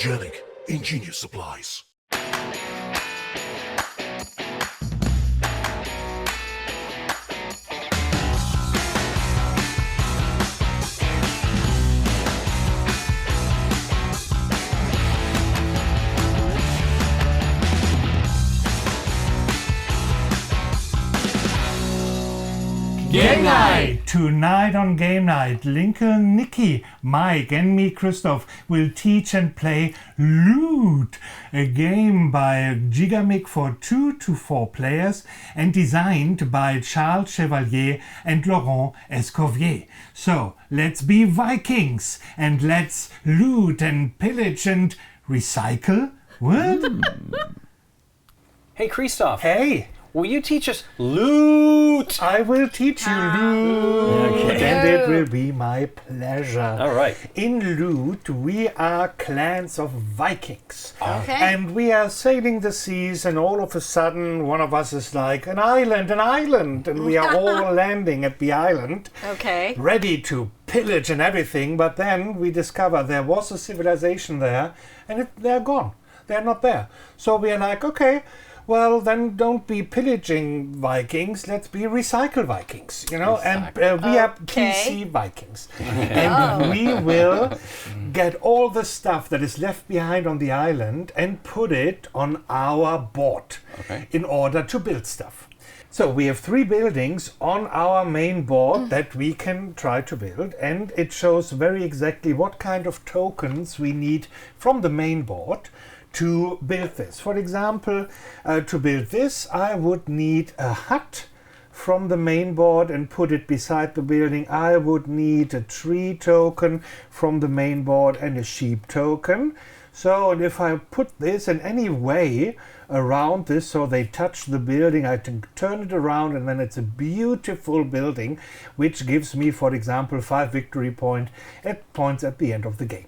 Gamegenic, ingenious supplies. GameNight! Tonight on GameNight, Lincoln, Nikki, Mike and me, Christoph, will teach and play Looot, a game by Gigamic for 2 to 4 players and designed by Charles Chevallier and Laurent Escoffier. So, let's be Vikings and let's loot and pillage and recycle? What? Hey, Christoph. Hey! Will you teach us Loot? I will teach you Loot, Okay. and it will be my pleasure. All right. In Loot, we are clans of Vikings. Okay. And we are sailing the seas, and all of a sudden, one of us is like, an island, and we are all landing at the island, Okay. ready to pillage and everything, but then we discover there was a civilization there, and they're gone. They're not there. So we are like, okay, well, then don't be pillaging Vikings. Let's be recycle Vikings, you know. And we are PC Vikings, and we will get all the stuff that is left behind on the island and put it on our board in order to build stuff. So we have 3 buildings on our main board that we can try to build, and it shows very exactly what kind of tokens we need from the main board to build this. For example, to build this, I would need a hut from the main board and put it beside the building. I would need a tree token from the main board and a sheep token. So if I put this in any way around this so they touch the building, I can turn it around and then it's a beautiful building, which gives me, for example, 5 victory points at the end of the game.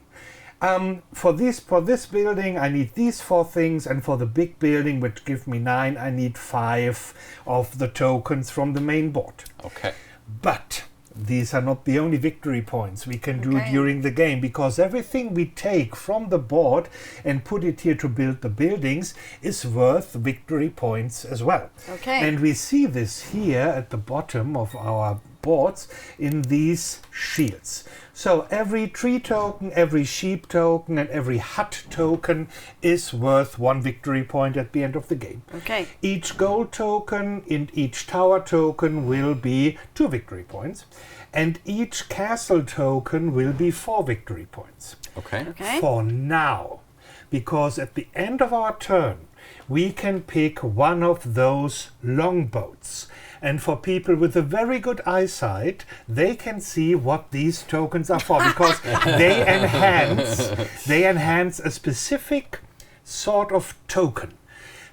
For this building, I need these 4 things, and for the big building, which gives me 9, I need 5 of the tokens from the main board. Okay. But these are not the only victory points we can do during the game, because everything we take from the board and put it here to build the buildings is worth victory points as well. Okay. And we see this here at the bottom of our boards in these shields. So every tree token, every sheep token, and every hut token is worth 1 victory point at the end of the game. Okay. Each gold token and each tower token will be 2 victory points, and each castle token will be 4 victory points. Okay. Okay. For now, because at the end of our turn, we can pick one of those longboats. And for people with a very good eyesight, they can see what these tokens are for, because they enhance a specific sort of token.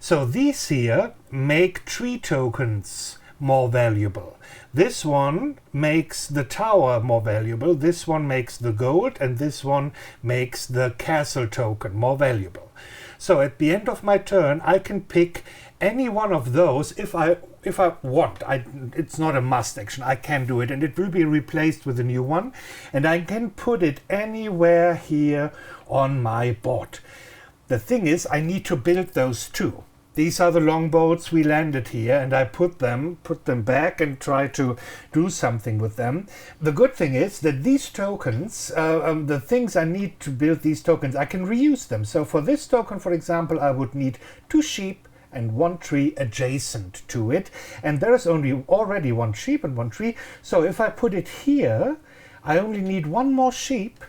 So these here make tree tokens more valuable. This one makes the tower more valuable, this one makes the gold, and this one makes the castle token more valuable. So at the end of my turn, I can pick any one of those if I want. It's not a must action. I can do it, and it will be replaced with a new one, and I can put it anywhere here on my board. The thing is, I need to build those 2. These are the longboats we landed here, and I put them back and try to do something with them. The good thing is that these tokens, the things I need to build these tokens, I can reuse them. So for this token, for example, I would need 2 sheep and 1 tree adjacent to it, and there is already 1 sheep and 1 tree. So if I put it here, I only need 1 more sheep,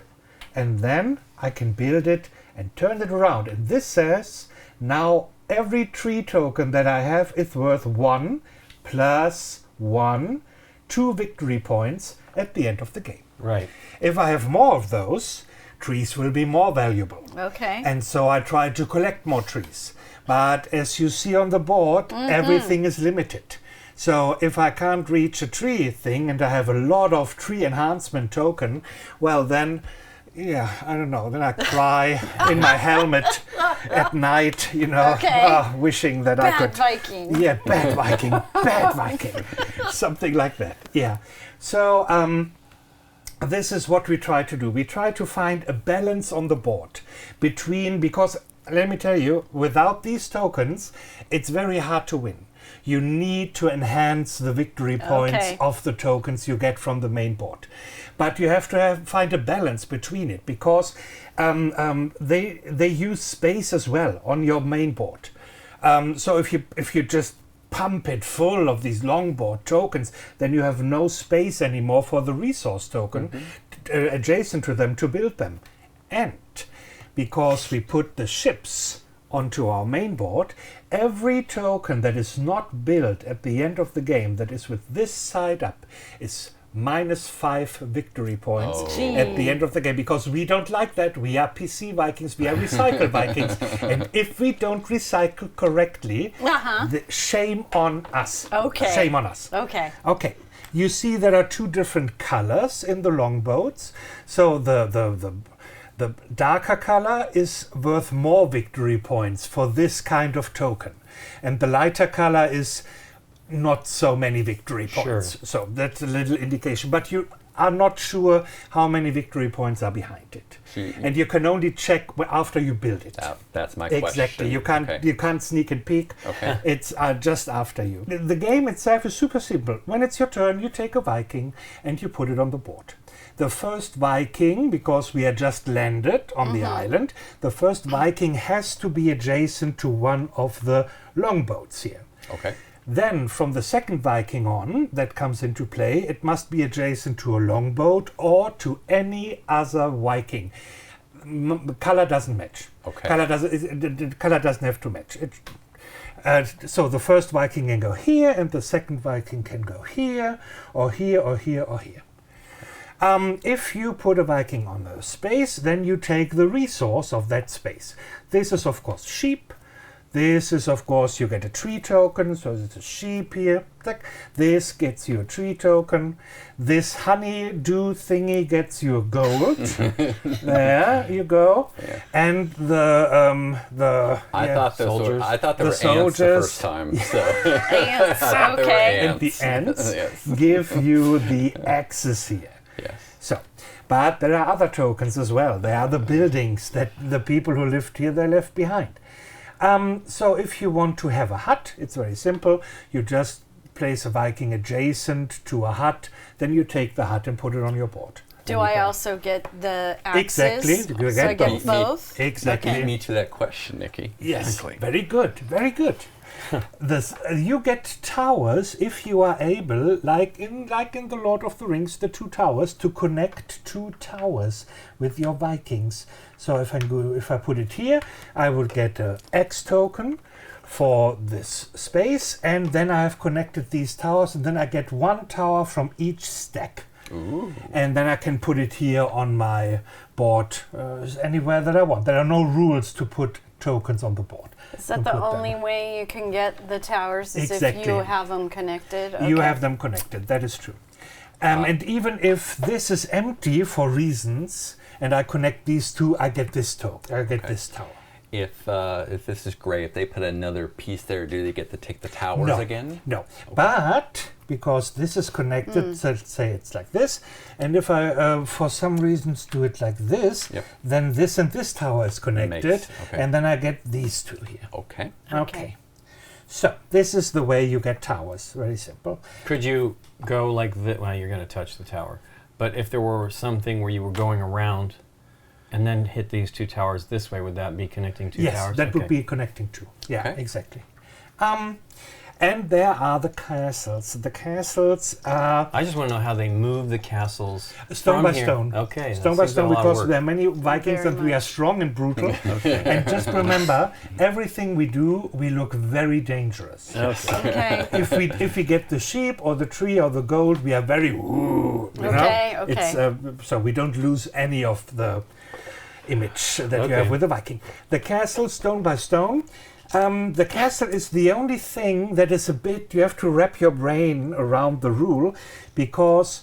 and then I can build it and turn it around. And this says now every tree token that I have is worth 1 plus 1, 2 victory points at the end of the game. Right. If I have more of those, trees will be more valuable. Okay. And so I try to collect more trees. But as you see on the board, everything is limited. So if I can't reach a tree thing and I have a lot of tree enhancement token, well then, yeah, I don't know, then I cry in my helmet at night, you know, wishing that I could... Bad Viking. Yeah, bad Viking, bad Viking. Something like that, yeah. So this is what we try to do. We try to find a balance on the board because let me tell you, without these tokens, it's very hard to win. You need to enhance the victory points of the tokens you get from the main board. But you have to find a balance between it because they use space as well on your main board. So if you just pump it full of these longboard tokens, then you have no space anymore for the resource token adjacent to them to build them. And because we put the ships onto our main board, every token that is not built at the end of the game that is with this side up is -5 victory points at the end of the game, because we don't like that. We are PC Vikings, we are recycle Vikings, and if we don't recycle correctly, shame on us. Shame on us. Okay. You see there are 2 different colors in the longboats. So the darker color is worth more victory points for this kind of token, and the lighter color is not so many victory points. So that's a little indication, but you are not sure how many victory points are behind it. And you can only check after you build it. That's my question. Exactly. You can't sneak and peek. It's just after you. The game itself is super simple. When it's your turn, you take a Viking and you put it on the board. The first Viking, because we are just landed on the island, the first Viking has to be adjacent to one of the longboats here. Then from the second Viking on that comes into play, it must be adjacent to a longboat or to any other Viking. Color doesn't match. The color doesn't have to match. So the first Viking can go here, and the second Viking can go here, or here, or here, or here. If you put a Viking on a space, then you take the resource of that space. This is, of course, sheep. This is, of course, you get a tree token, so there's a sheep here. This gets you a tree token. This honey-do thingy gets you a gold. There you go. And I thought they were soldiers. Ants the first time. So. Ants, okay. And the ants give you the axes here. So, but there are other tokens as well. There are the buildings that the people who lived here, they left behind. So if you want to have a hut, it's very simple. You just place a Viking adjacent to a hut, then you take the hut and put it on your board. Do I also get the axes? Exactly. You so I get both? Exactly. Beat me to that question, Nikki. Yes. Exactly. Very good. Very good. You get towers if you are able, like in the Lord of the Rings, the 2 towers, to connect 2 towers with your Vikings. So if I put it here, I would get an X token for this space, and then I have connected these towers, and then I get 1 tower from each stack. And then I can put it here on my board anywhere that I want. There are no rules to put tokens on the board. Is that the only way you can get the towers? Is if you have them connected? You have them connected, that is true. And even if this is empty for reasons, and I connect these 2, I get this token. I get this tower. If this is great, if they put another piece there, do they get to take the towers again? No. But because this is connected, so let's say it's like this, and if I, for some reasons, do it like this, then this and this tower is connected, and then I get these 2 here. Okay. So this is the way you get towers. Very simple. Could you go like this? Well, you're going to touch the tower. But if there were something where you were going around and then hit these 2 towers this way, would that be connecting 2 towers? Yes, that would be connecting 2. Yeah, exactly. And there are the castles. The castles are... I just want to know how they move the castles stone by stone. Okay. Stone by stone, because there are many Vikings and we are strong and brutal. And just remember, everything we do, we look very dangerous. If we get the sheep or the tree or the gold, we are very... so we don't lose any of the image that you have with the Viking. The castle, stone by stone. The castle is the only thing that is a bit, you have to wrap your brain around the rule, because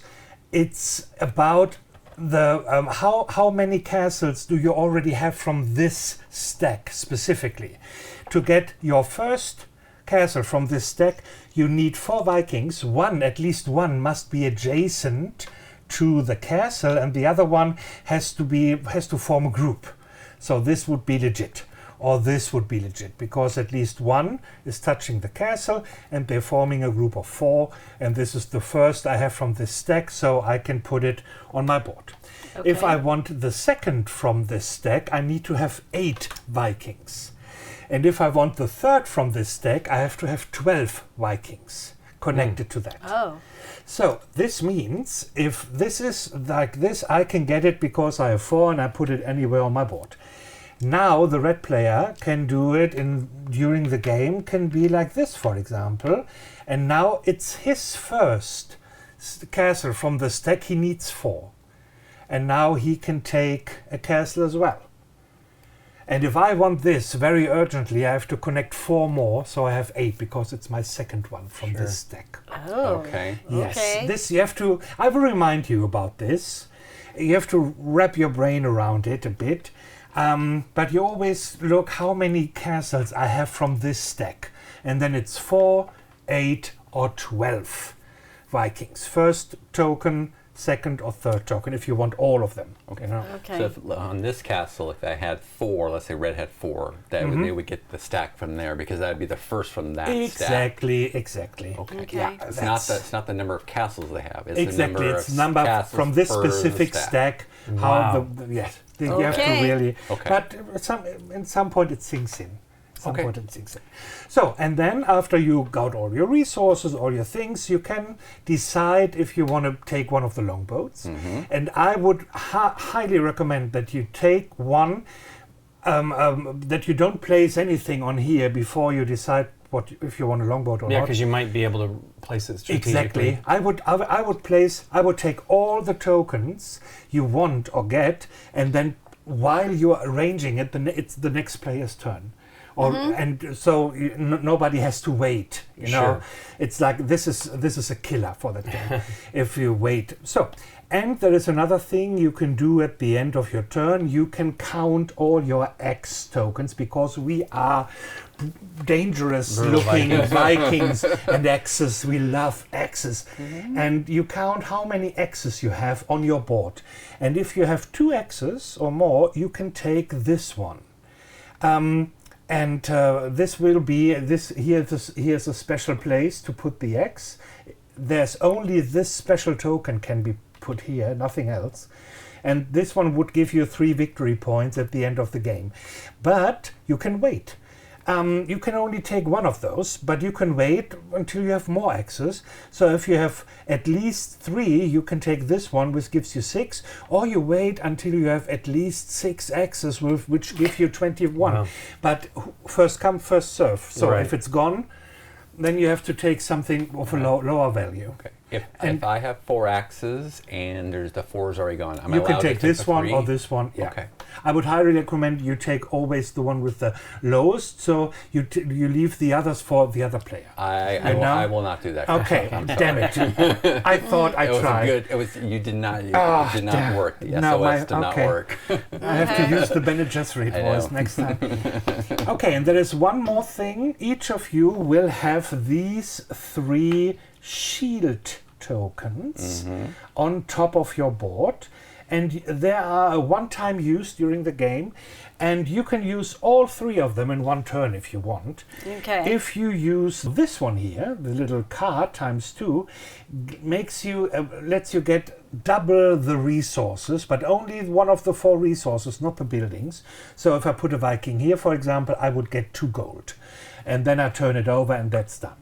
it's about the how many castles do you already have from this stack specifically. To get your first castle from this stack, you need 4 Vikings. At least one must be adjacent to the castle, and the other one has to form a group. So this would be legit, or this would be legit, because at least one is touching the castle, and they're forming a group of 4. And this is the first I have from this stack, so I can put it on my board. Okay. If I want the second from this stack, I need to have 8 Vikings. And if I want the third from this stack, I have to have 12 Vikings connected to that. Oh. So this means if this is like this, I can get it because I have 4 and I put it anywhere on my board. Now the red player can do it during the game, can be like this, for example. And now it's his first castle from the stack. He needs 4. And now he can take a castle as well. And if I want this very urgently, I have to connect 4 more, so I have 8 because it's my second one from this stack. Oh. Okay. Yes, Okay. this you have to. I will remind you about this. You have to wrap your brain around it a bit, but you always look how many castles I have from this stack, and then it's 4, 8, or 12 Vikings. First token, second or third token, if you want all of them. Okay. You know? Okay. So if, on this castle, if I had 4, let's say red had 4, that would, they would get the stack from there because that would be the first from that stack. Exactly. Okay. Okay. Yeah, It's not the number of castles they have. It's the Exactly, number it's of number castles from this per specific stack. Wow. How yes, you have to Okay. really. Okay. But at some point it sinks in. Okay. Point it sinks in. So, and then after you got all your resources, all your things, you can decide if you want to take one of the longboats. And I would highly recommend that you take one. That you don't place anything on here before you decide if you want a longboat or Yeah, not. because you might be able to place it strategically. Exactly. I would take all the tokens you want or get, and then while you are arranging it, it's the next player's turn. And so nobody has to wait. You know, Sure. it's like this is a killer for that game if you wait. So, and there is another thing you can do at the end of your turn. You can count all your X tokens because we are dangerous looking Vikings and X's. We love X's. And you count how many X's you have on your board. And if you have 2 X's or more, you can take this one. This will be here's a special place to put the X. There's only this special token can be put here, nothing else. And this one would give you 3 victory points at the end of the game. But you can wait. You can only take one of those, but you can wait until you have more X's. So if you have at least 3, you can take this one, which gives you 6, or you wait until you have at least 6 X's, which give you 21. Wow. But first come, first serve. So Right. if it's gone, then you have to take something of a lower value. Okay. If I have 4 axes and there's the 4's already gone, am I You can allowed to take this the one 3? or this one. Yeah. Okay. I would highly recommend you take always the one with the lowest, so you leave the others for the other player. I will not do that. Okay, damn it! I thought I It was tried. good. It was you did not damn. work. The No, SOS did not okay. work. I have to use the Bene Gesserit I voice know. next time. Okay, and there is one more thing. Each of you will have these 3 shield tokens on top of your board, and they are a one-time use during the game, and you can use all 3 of them in one turn if you want. Okay. If you use this one here, the little card times 2, makes you lets you get double the resources, but only one of the 4 resources, not the buildings. So if I put a Viking here, for example, I would get 2 gold, and then I turn it over, and that's done.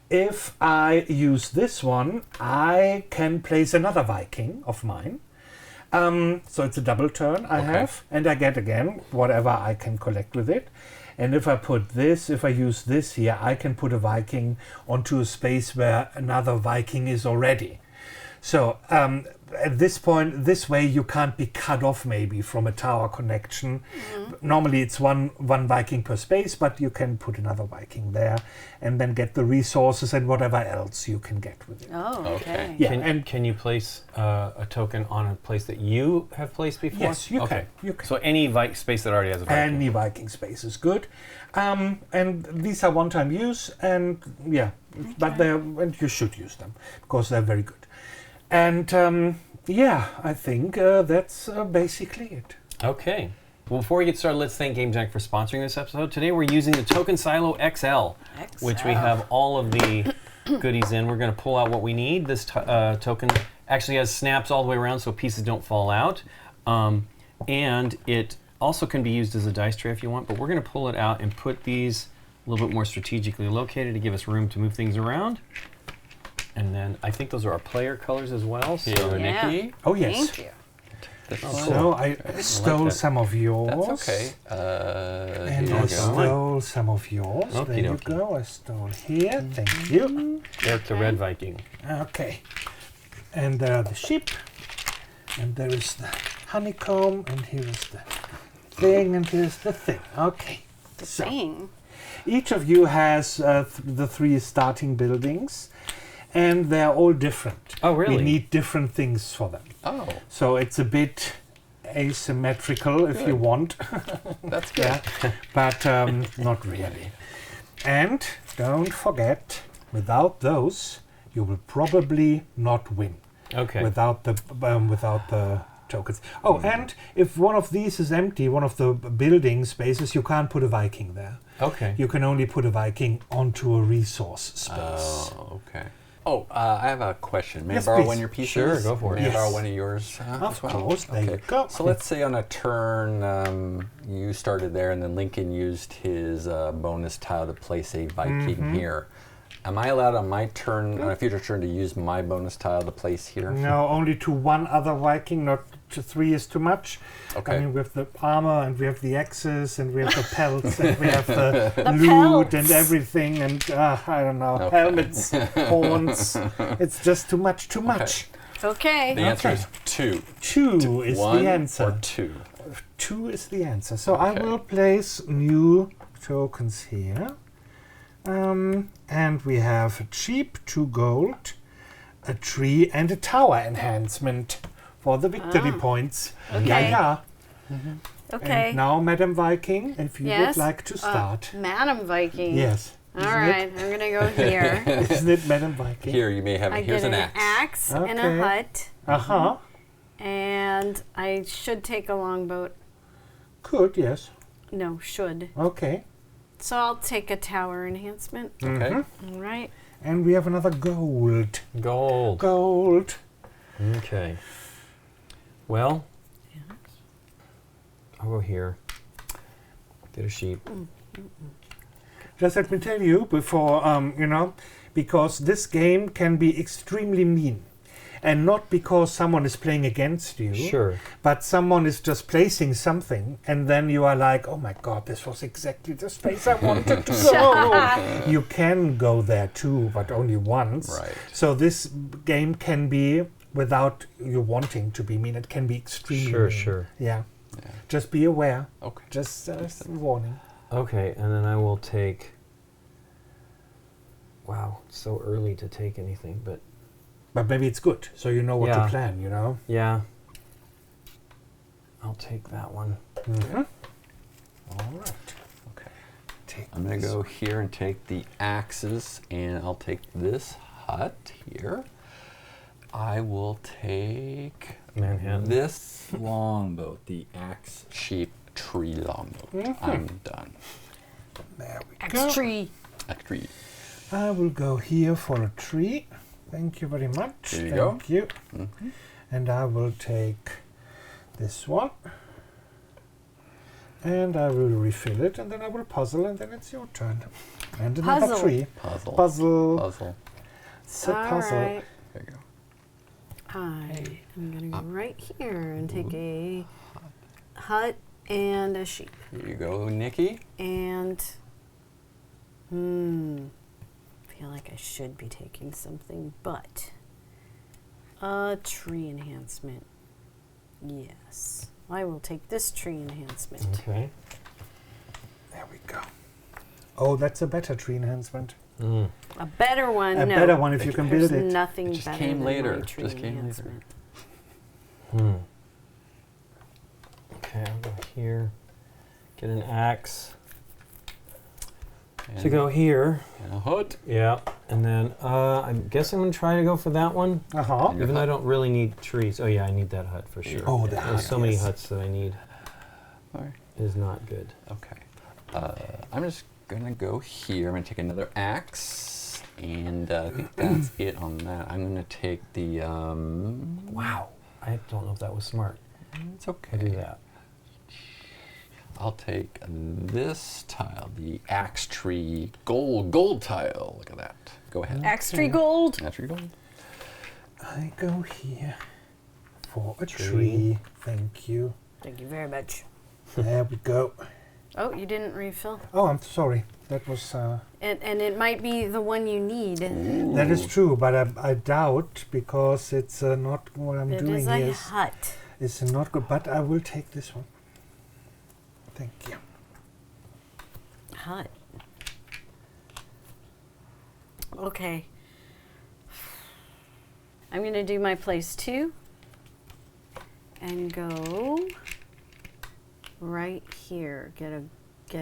If I use this one, I can place another Viking of mine. So it's a double turn I have, and I get again whatever I can collect with it. And if I use this here, I can put a Viking onto a space where another Viking is already. So at this point, this way you can't be cut off maybe from a tower connection. Normally it's one Viking per space, but you can put another Viking there and then get the resources and whatever else you can get with it. Oh, Okay. okay. Yeah, Can you place a token on a place that you have placed before? Yes, you Okay. can. You can. So any space that already has a Viking. Any Viking space is good. And these are one-time use, and yeah, but and you should use them because they're very good. And yeah, I think that's basically it. Okay. Well, before we get started, let's thank GameGenic for sponsoring this episode. Today we're using the Token Silo XL, which we have all of the goodies in. We're going to pull out what we need. This token actually has snaps all the way around so pieces don't fall out. And it also can be used as a dice tray if you want, but we're going to pull it out and put these a little bit more strategically located to give us room to move things around. And then I think those are our player colors as well. So Nikki. Oh, yes. Thank you. So I stole some of yours. That's okay. And here I you go. stole some of yours. Okie There you dokie. go. I stole here. Thank you. Eric the Red Viking. Okay. And there are the sheep. And there is the honeycomb. And here is the thing. And here's the thing. Okay. So Dang. each of you has the 3 starting buildings. And they're all different. Oh, really? We need different things for them. Oh, So it's a bit asymmetrical if you want. that's good. Yeah, but not really. And don't forget, without those, you will probably not win. Okay. Without the tokens. Oh, and if one of these is empty, one of the building spaces, you can't put a Viking there. Okay. You can only put a Viking onto a resource space. Oh, okay. Oh, I have a question. May Yes, I borrow please. one of your pieces? Sure, go for it. May I borrow Yes. one of yours? Of as well? course, there you Okay. go. So let's say on a turn, you started there, and then Lincoln used his bonus tile to place a Viking here. Am I allowed on my turn, on a future turn, to use my bonus tile to place here? No, only to one other Viking, not to 3 is too much. Okay. I mean, we have the armor, and we have the axes, and we have the pelts, and we have the, The loot, and pelts. everything, and I don't know, Okay. helmets, horns. It's just too much, too much. Okay. The answer Okay. is 2. 2 is One the answer. or 2. 2 is the answer. So I Okay. will place new tokens here. And we have a sheep, 2 gold, a tree, and a tower enhancement for the victory points. Okay. Yeah. Okay. And now, Madam Viking, if you Yes? would like to start. Madam Viking. Yes. All right. I'm going to go here. Isn't it, Madam Viking? Here, you may have, I here's get an an axe. axe and Okay. a hut. Uh-huh. And I should take a longboat. Could, yes. No, should. Okay. So I'll take a tower enhancement. Okay. All right. And we have another gold. Gold. Gold. Okay. Well, I'll go here. Get a sheep. Just let me tell you before, because this game can be extremely mean. And not because someone is playing against you, Sure. but someone is just placing something, and then you are like, oh my god, this was exactly the space I wanted to go. You can go there too, but only once. Right. So this game can be, without you wanting to be mean, it can be extremely Sure, mean. sure. Yeah. Yeah. Just be aware. Okay. Just warning. Okay, and then I will take... Wow, it's so early to take anything, but But maybe it's good, so you know what Yeah. to plan, you know? yeah. I'll take that one. Mm-hmm. All right. Okay. Take I'm going to this go here and take the axes, and I'll take this hut here. I will take Manhattan. this longboat, the axe sheep tree longboat. I'm done. There we Axe go. tree. Axe tree. I will go here for a tree. Thank you very much. There you Thank go. you. Mm-hmm. And I will take this one. And I will refill it, and then I will puzzle, and then it's your turn. And another Puzzle. tree. Puzzle. Puzzle. Puzzle. It's a All puzzle. right. There you go. I am going to go right here and take a hut and a sheep. Here you go, Nikki. And, I feel like I should be taking something, but a tree enhancement. Yes. I will take this tree enhancement. Okay. There we go. Oh, that's a better tree enhancement. Mm. A better one, A no. better one if you can There's build it. nothing It just better came than later. my tree Just came later. enhancement. Okay, I'll go here. Get an axe. And, To go here. and a hut. Yeah. And then I guess I'm going to try to go for that one. Uh-huh. Even though I don't really need trees. Oh, yeah, I need that hut for sure. Oh, the There's hut, so many yes. huts that I need. All right. It is not good. Okay. I'm just going to go here. I'm going to take another axe. And I think that's it on that. I'm going to take the... Wow. I don't know if that was smart. It's okay. I do that. I'll take this tile, the axe tree gold tile. Look at that. Go ahead. Axe tree gold. Axe tree gold. I go here for a Tree. tree. Thank you. Thank you very much. There we go. Oh, you didn't refill? Oh, I'm sorry. That was... And it might be the one you need. That is true, but I doubt, because it's not what I'm It doing is a here. hut. It's not good, but I will take this one. Thank you. Hut. Okay. I'm going to do my place 2 and go right here. Get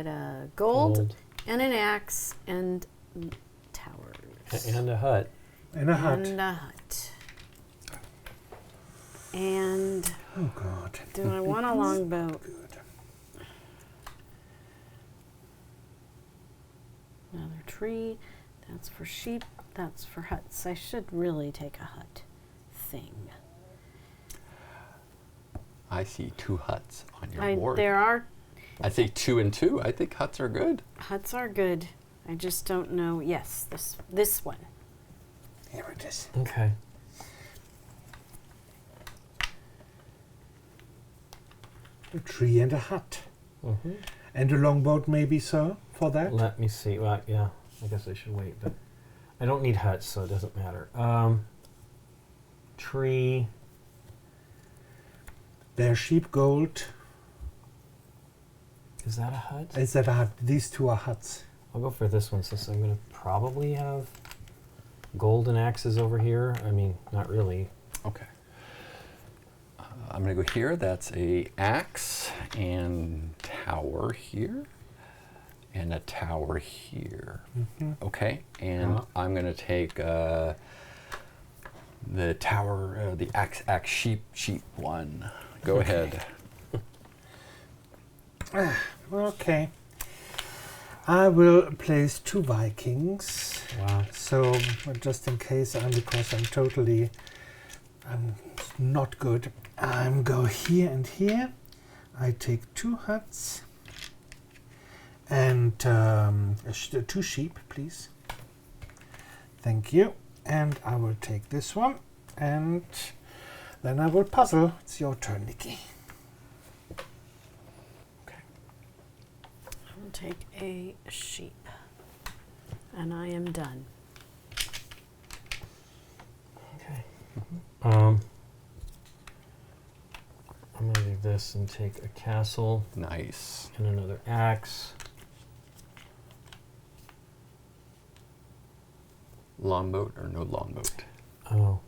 a gold. And an axe and towers. And a hut. And a hut. And a hut. And Oh, God. do I want a longbow? Good. Another tree. That's for sheep. That's for huts. I should really take a hut thing. I see 2 huts on your board. There are I say 2 and 2. I think huts are good. huts are good. I just don't know. Yes, this one. Here it is. Okay. A tree and a hut. Mm-hmm. And a longboat maybe, sir, for that? Let me see. Well, yeah, I guess I should wait, but I don't need huts, so it doesn't matter. Tree. Bear sheep gold. Is that a hut? Is that a hut? These 2 are huts. I'll go for this one since I'm going to probably have golden axes over here. I mean, not really. Okay. I'm going to go here. That's a axe and tower here. And a tower here. Okay. And I'm going to take the tower, the axe sheep one. Go ahead. Okay. I will place 2 Vikings. Wow. So, just in case, because I'm not good. I'm go here and here. I take 2 huts. And 2 sheep, please. Thank you. And I will take this one. And then I will puzzle. It's your turn, Nikki. I'll take a sheep. And I am done. Okay. I'm going to do this and take a castle Nice. and another axe. Longboat or no longboat? Oh.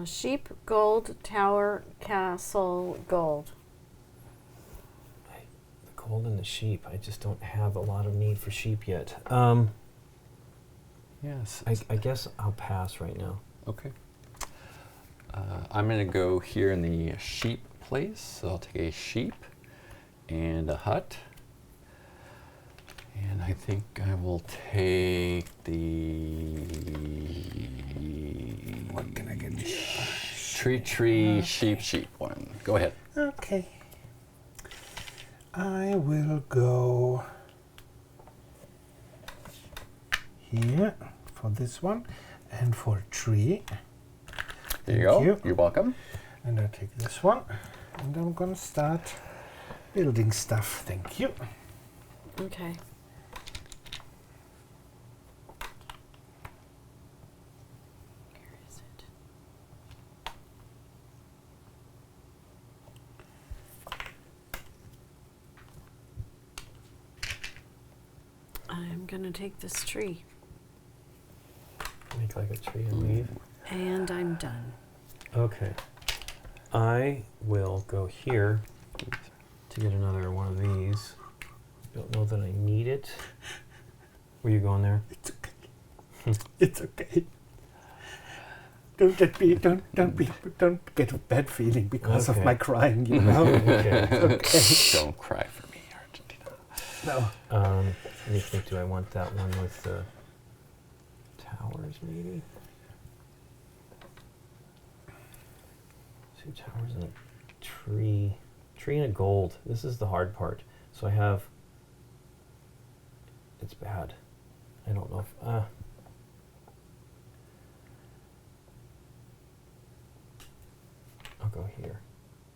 Sheep, gold, tower, castle, gold. The gold and the sheep. I just don't have a lot of need for sheep yet. Yes. I guess I'll pass right now. Okay. I'm going to go here in the sheep place. So I'll take a sheep and a hut. And I think I will take the... What can I get you? Tree, sheep one. Go ahead. Okay. I will go here for this one and for a tree. There you Thank go. you. You're welcome. And I take this one and I'm gonna start building stuff. Thank you. Okay. Where is it? I'm gonna take this tree. Make like a tree and leave. And I'm done. Okay. I will go here to get another one of these. Don't know that I need it. Were you going there? It's okay. It's okay. Don't get a bad feeling because of Okay. my crying, you know. Okay. Okay. Don't cry for me, Argentina. No. Let me think. Do I want that one with the towers, maybe? 2 towers and a tree. Tree and a gold. This is the hard part. So I have. It's bad. I don't know if. I'll go here.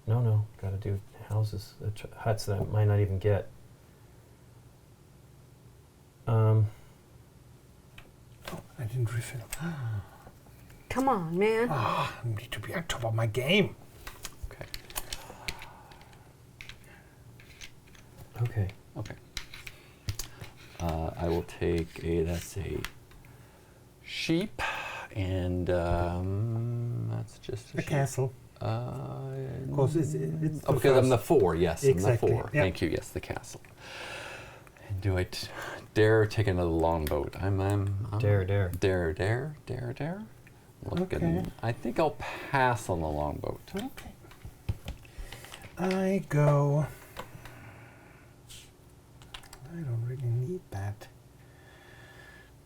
No. Gotta do houses, huts that I might not even get. Oh, I didn't refill. Come on, man. I need to be on top of my game. Okay. Okay. Okay. I will take that's a sheep, and that's just a A sheep. castle. Of course, it's Oh, because I'm the 4, yes. Exactly, I'm the 4. yeah. Thank you, yes, the castle. And do I dare take another longboat? I'm Dare. Looking. Okay. I think I'll pass on the longboat. Okay. I go. I don't really need that.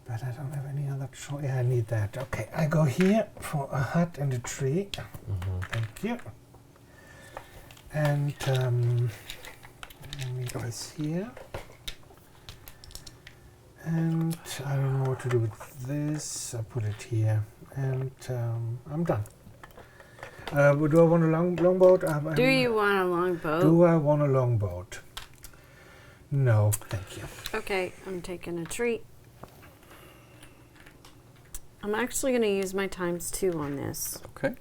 But I don't have any other choice. Yeah, I need that. Okay, I go here for a hut and a tree. Thank you. And let me this here. And I don't know what to do with this. I put it here. And I'm done. Do I want a longboat? Do you want a longboat? Do I want a longboat? No, thank you. Okay, I'm taking a tree. I'm actually going to use my ×2 on this Okay.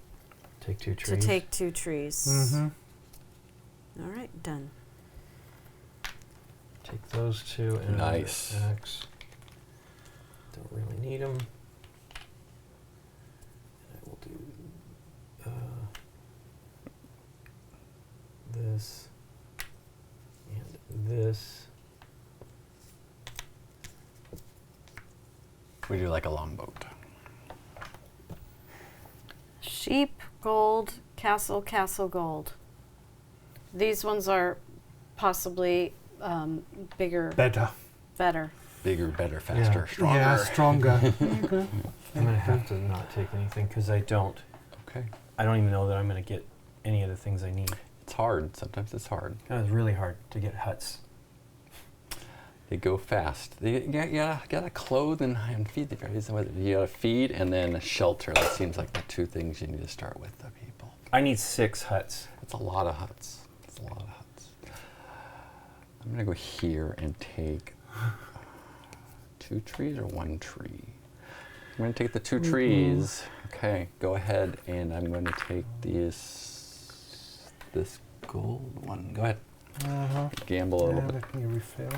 Take 2 to trees. take 2 trees. Mm-hmm. All right, done. Take those 2 and Nice. another axe. Don't really need them. And I will do this and this. We do like a longboat. Sheep, gold, castle, gold. These ones are possibly bigger, Better. better. Bigger, better, faster, stronger. Yeah, stronger. Okay. I'm gonna have to not take anything because I don't Okay. even know that I'm gonna get any of the things I need. It's hard. Sometimes it's hard. It's really hard to get huts. They go fast. You gotta clothe and feed the guys. You gotta feed and then a shelter. That seems like the 2 things you need to start with, the people. I need 6 huts. It's a lot of huts. It's a lot of huts. I'm gonna go here and take 2 trees or 1 tree. I'm gonna take the 2 trees. Okay, go ahead, and I'm going to take this gold one. Go ahead. Uh-huh. Gamble a little bit. Let me refill.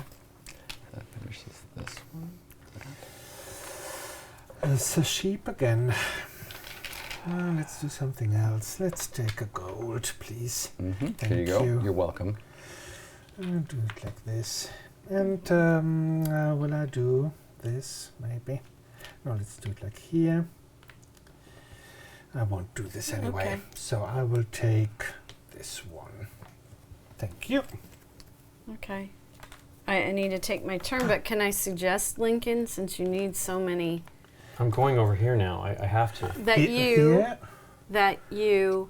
That finishes this one. It's a sheep again. Let's do something else. Let's take a gold, please. Here you go. you. You're welcome. I'll do it like this. And will I do this, maybe? No, let's do it like here. I won't do this anyway. Okay. So I will take this one. Thank you. Okay. I need to take my turn, but can I suggest, Lincoln, since you need so many, I'm going over here now. I have to. that Here. you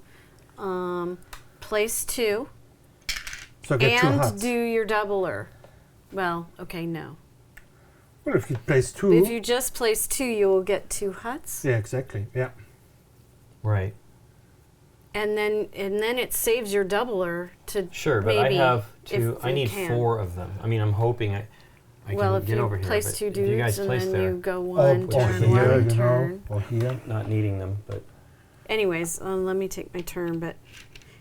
place 2 So I get 2 and huts. do your doubler. Well, okay, no. Well, if you place 2. If you just place 2, you will get 2 huts, Yeah, exactly. Yeah. Right. and then it saves your doubler to Sure, but maybe I have 2. if I you need can. 4 of them. I mean, I'm hoping I Well, can if get you over here. place but 2 if you guys dudes and place then there, you go Or one turn, here, one you turn. know, or here. not needing them, but Anyways, let me take my turn, but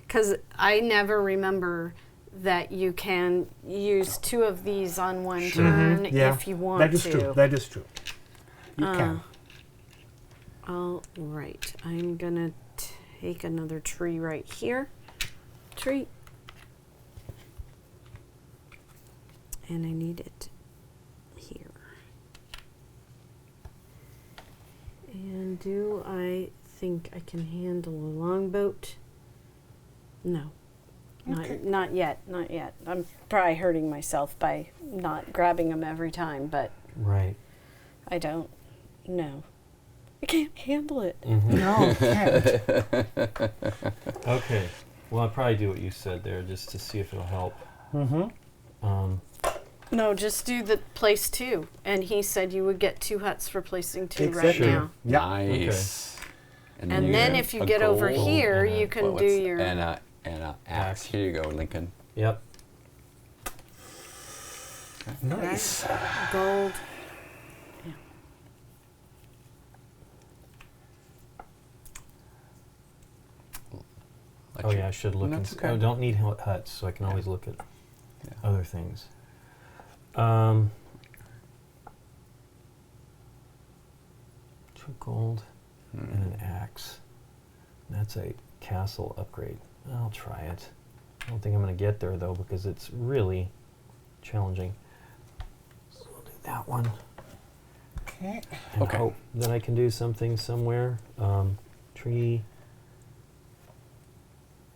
because I never remember that you can use 2 of these on one turn Yeah. if you want That is to. true. That is true. You can. All right, I'm gonna take another tree right here. Tree. And I need it here. Do I think I can handle a longboat? No. Okay. Not yet. Not yet. I'm probably hurting myself by not grabbing them every time, but Right. I don't know. I can't handle it. No, you can't. Okay. Well, I'll probably do what you said there just to see if it'll help. No, just do the place 2. And he said you would get 2 huts for placing 2 Exactly. right now. Yeah. Nice. And you then get if you a get over gold here, and a- you can Well, do what's- your... and a axe. Here you go, Lincoln. Yep. Nice. gold. Yeah. Let Oh you- yeah, I should look. No, And it's okay. I don't need huts, so I can always look at Yeah. other things. 2 gold and an axe. That's a castle upgrade. I'll try it. I don't think I'm going to get there though because it's really challenging. So we'll do that one. Okay. And Okay. hope that I can do something somewhere. Tree.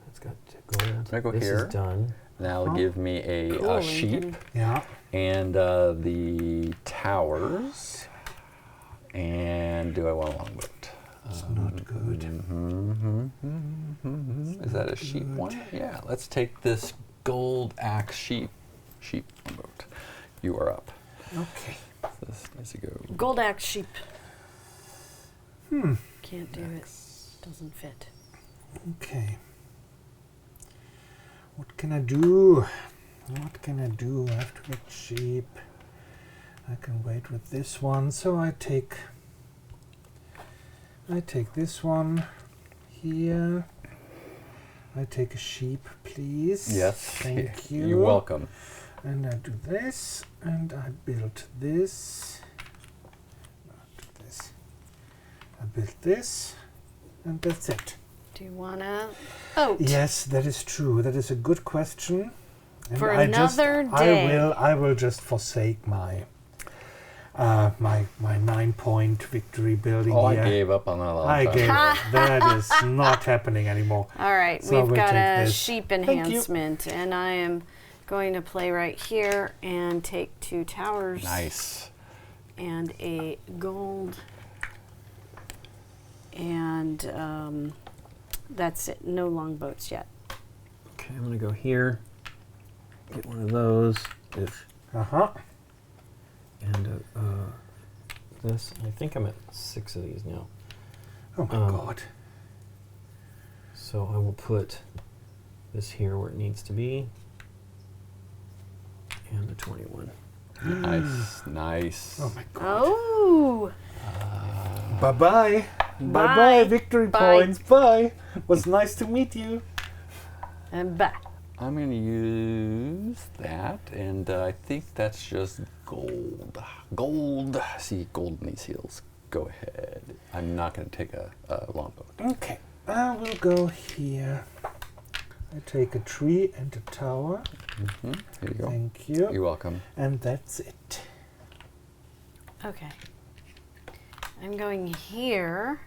That's got gold. I go this here. is done. Now give me a Cool, sheep Lincoln. Yeah. and the towers. And do I want a longboat? It's not good. Is that a sheep one? Yeah, let's take this gold axe sheep longboat. You are up. Okay. This needs to go. Gold axe sheep. Can't do it. Doesn't fit. Okay. What can I do? What can I do? I have to get sheep. I can wait with this one. So I take this one here. I take a sheep, please. Yes. Thank you. You're welcome. And I do this, and I build this. Not this. I built this, and that's it. Do you want to boat? Yes, that is true. That is a good question. And For I just- another day. I will just forsake my my 9-point victory building Oh, here. I gave up on that a long I time gave ago. up. That is not happening anymore. All right, So we've we'll got take a this. sheep Thank you. enhancement, and I am going to play right here and take 2 towers Nice. and a gold, and that's it. No longboats yet. Okay, I'm gonna go here. Get one of those. Uh-huh. And this. I think I'm at 6 of these now. Oh my god. So I will put this here where it needs to be. And the 21. Nice. Nice. Oh my god. Oh, Bye-bye. Bye-bye, victory Bye. points. Bye. Was nice to meet you. and back. I'm going to use that, and I think that's just gold. Gold. See, gold in these heels. Go ahead. I'm not going to take a longboat. Okay. I will go here. I take a tree and a tower. Here you go. Thank you. You're welcome. And that's it. Okay. I'm going here,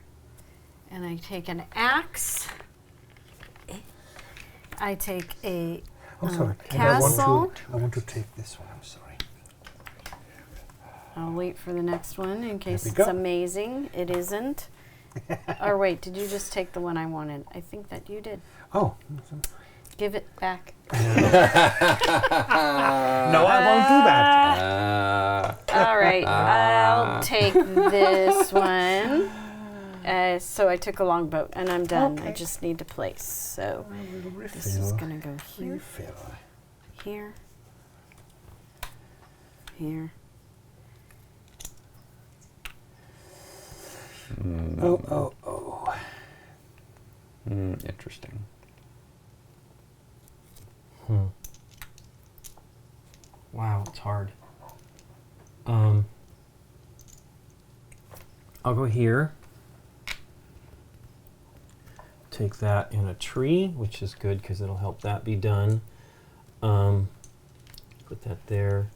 and I take an axe. I take a Oh, sorry. And castle. I want to take this one. I'm sorry. I'll wait for the next one in case we it's go. amazing. It isn't. Or wait, did you just take the one I wanted? I think that you did. Oh. Give it back. No, I won't do that. All right, I'll take this one. So I took a longboat, and I'm done. I Okay. just need to place. So I will refill. this is going to go here, Refill. here, here. Oh. Interesting. Wow, it's hard. I'll go here. Take that in a tree, which is good because it'll help that be done. Put that there.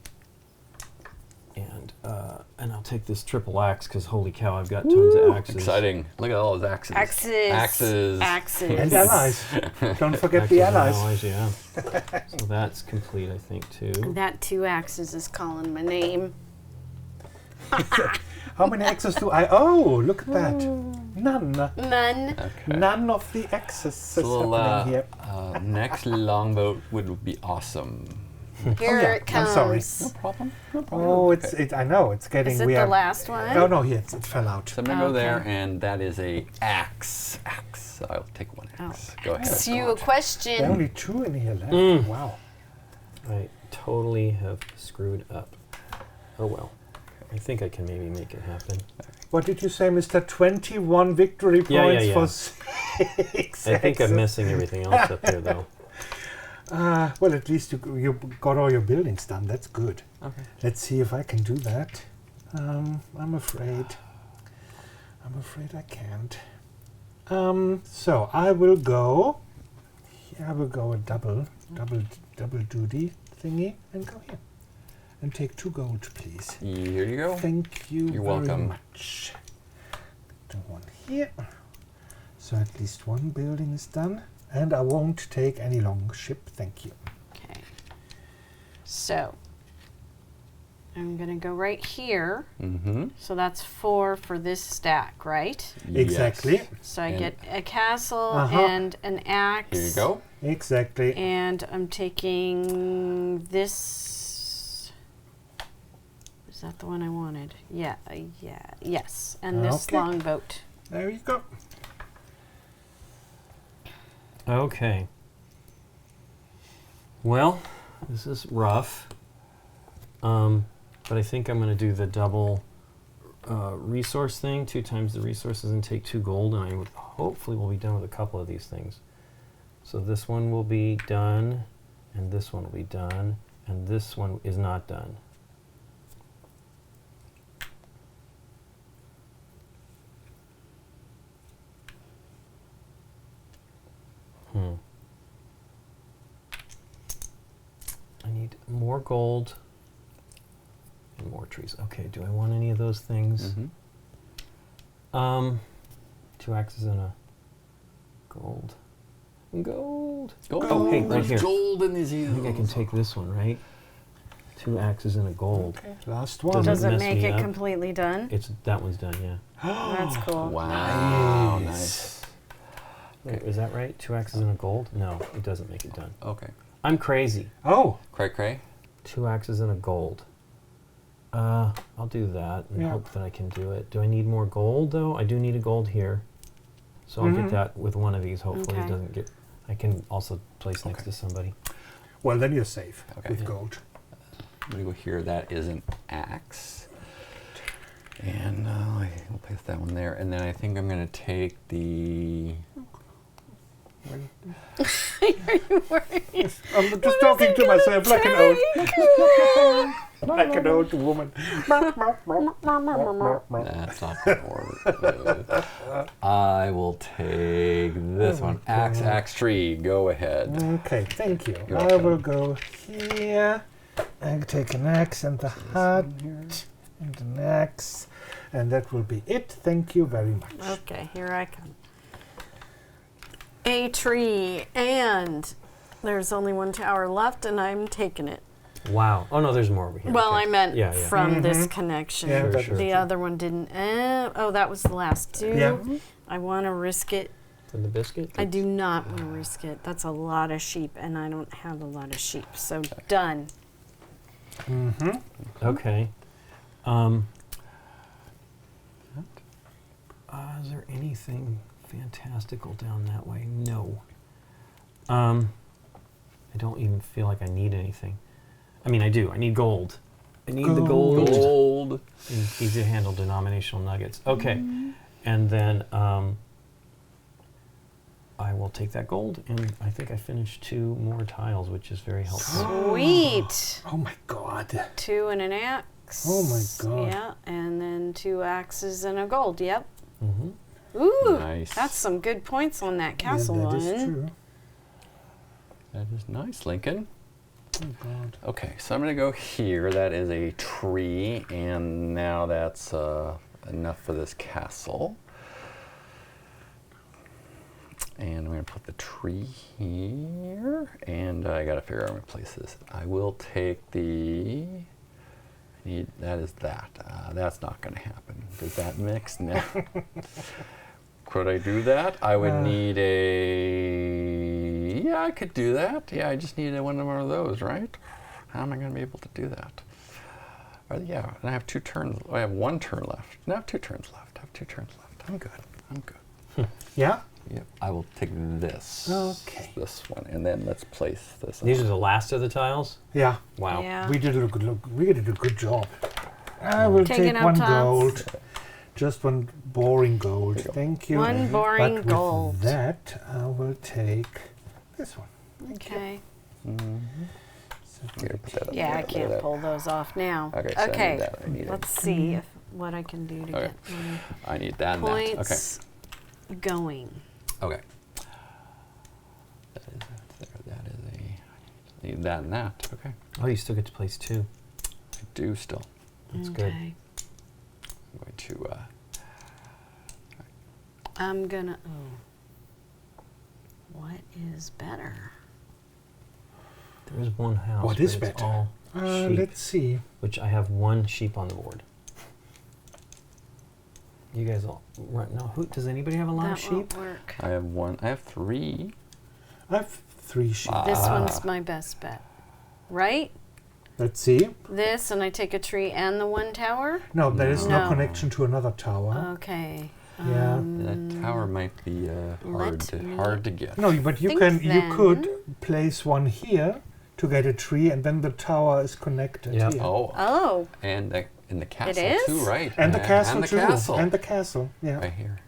And I'll take this triple axe because holy cow, I've got tons of axes. Exciting. Look at all those axes. Axes. And allies. Don't forget the allies. Yeah. So that's complete, I think, too. That 2 axes is calling my name. How many axes do I? Oh, look at that. None. None. Okay. None of the axes is So, happening here. next longboat would be awesome. Here yeah, it I'm comes. sorry. No problem. No problem. Oh, Okay. I know, it's getting Is it weird. the last one? No, no, here, it fell out. So I'm gonna go there, Okay. and that is a axe. So I'll take 1 axe. Go ahead. Ask you a There are question. only 2 in here left. Wow. I totally have screwed up. Oh well. I think I can maybe make it happen. What did you say, Mr. 21 victory Yeah, points yeah. for 6 I think I'm axes? missing everything else up there, though. Well, at least you got all your buildings done. That's good. Okay. Let's see if I can do that. I'm afraid I can't. So I will go. I will go a double duty thingy and go here and take 2 gold, please. Here you go. Thank you You're very welcome. much. Do 1 here. So at least 1 building is done. And I won't take any long ship, thank you. Okay. So I'm gonna go right here. Mm-hmm. So that's 4 for this stack, right? Exactly. So I And- get a castle Uh-huh. and an axe. Here you go. Exactly. And I'm taking this. Is that the one I wanted? Yeah, yes. And this Okay. longboat. There you go. Okay. Well, this is rough. But I think I'm going to do the double resource thing, 2 times the resources and take 2 gold, and I would hopefully will be done with a couple of these things. So this one will be done, and this one will be done, and this one is not done. I need more gold and more trees. Okay, do I want any of those things? Mm-hmm. 2 axes and a gold. Gold. Gold. Oh, hey, right There's here. gold in these I think I can take this one, right? 2 axes and a gold. Okay. Last one. Doesn't Does it mess make me it up. completely done? That one's done, yeah. That's cool. Wow. Nice. Nice. Wait, is that right? 2 axes and a gold? No, it doesn't make it done. Okay. I'm crazy. Oh, Cray cray. 2 axes and a gold. I'll do that and Yeah. hope that I can do it. Do I need more gold though? I do need a gold here. So I'll Mhm. get that with one of these. Hopefully it Okay. doesn't get... I can also place next Okay. to somebody. well then you're safe Okay. with Yeah. gold. I'm gonna go here. That is an axe. And we'll place that one there. And then I think I'm gonna take the. I'm just talking to myself like an old, like an old woman. That's not gonna work. I will take this one. Axe, axe tree. Go ahead. Okay, thank you. You're I welcome. will go here and take an axe and the hut and an axe, and that will be it. Thank you very much. Okay, here I come. A tree, and there's only 1 tower left, and I'm taking it. Wow. Oh no, there's more over here. Well, Okay. I meant Yeah, yeah. from this connection. Yeah, Sure, that sure. is The true. other one didn't. Oh, that was the last 2. Yeah. I want to risk it. For the biscuit? I do not want to risk it. That's a lot of sheep, and I don't have a lot of sheep. So done. Mm-hmm. Okay. Is there anything fantastical down that way? No. I don't even feel like I need anything. I mean, I do. I need gold. I need the gold. Gold. Easy to handle denominational nuggets. Okay. And then I will take that gold, and I think I finished 2 more tiles, which is very helpful. Sweet. Oh my God. 2 and an axe. Oh my God. Yeah, and then 2 axes and a gold. Yep. Mm-hmm. Ooh, Nice. that's some good points on that castle yeah, that one. is true. That is nice, Lincoln. Oh God. Okay, so I'm going to go here. That is a tree, and now that's enough for this castle. And I'm going to put the tree here, and I got to figure out where to place this. I will take the... that is that. That's not going to happen. Does that mix? No. Could I do that? I would need a... Yeah, I could do that. Yeah, I just need one of those, right? How am I going to be able to do that? Yeah, and I have 2 turns. I have 1 turn left. No, I have 2 turns left. I'm good. Yeah? Yep. I will take this. Okay. This one, and then let's place this. These are the last of the tiles? Yeah. Wow. Yeah. We did a good job. I will Taking take out 1 tops. gold. Just 1 boring gold. Thank you. 1 boring but gold. With that, I will take this one. Okay. Here, put that up Yeah, there, I can't that. pull those off now. Okay, so I need that. I need Let's see what I can do to Okay. get my I need that and that. Okay. points going. Okay. That is there. That is a. I need that and that. Okay. Oh, you still get to place 2. I do still. That's okay. good. I'm going to. I'm gonna. Oh. What is better? There is 1 house. What is but it's better? all sheep, Let's see. which I have 1 sheep on the board. You guys all right now? Does anybody have a lot of That sheep? won't work. I have 1. I have 3. I have 3 sheep. This one's my best bet, right? Let's see. This, and I take a tree and the 1 tower. No, there is no No. connection to another tower. Okay. Yeah. That tower might be hard to get. No, but you think could place 1 here to get a tree, and then the tower is connected Yep. here. Oh. Oh, And in the castle is? too, right? And the castle and the too. Castle. And the castle. Yeah. right here.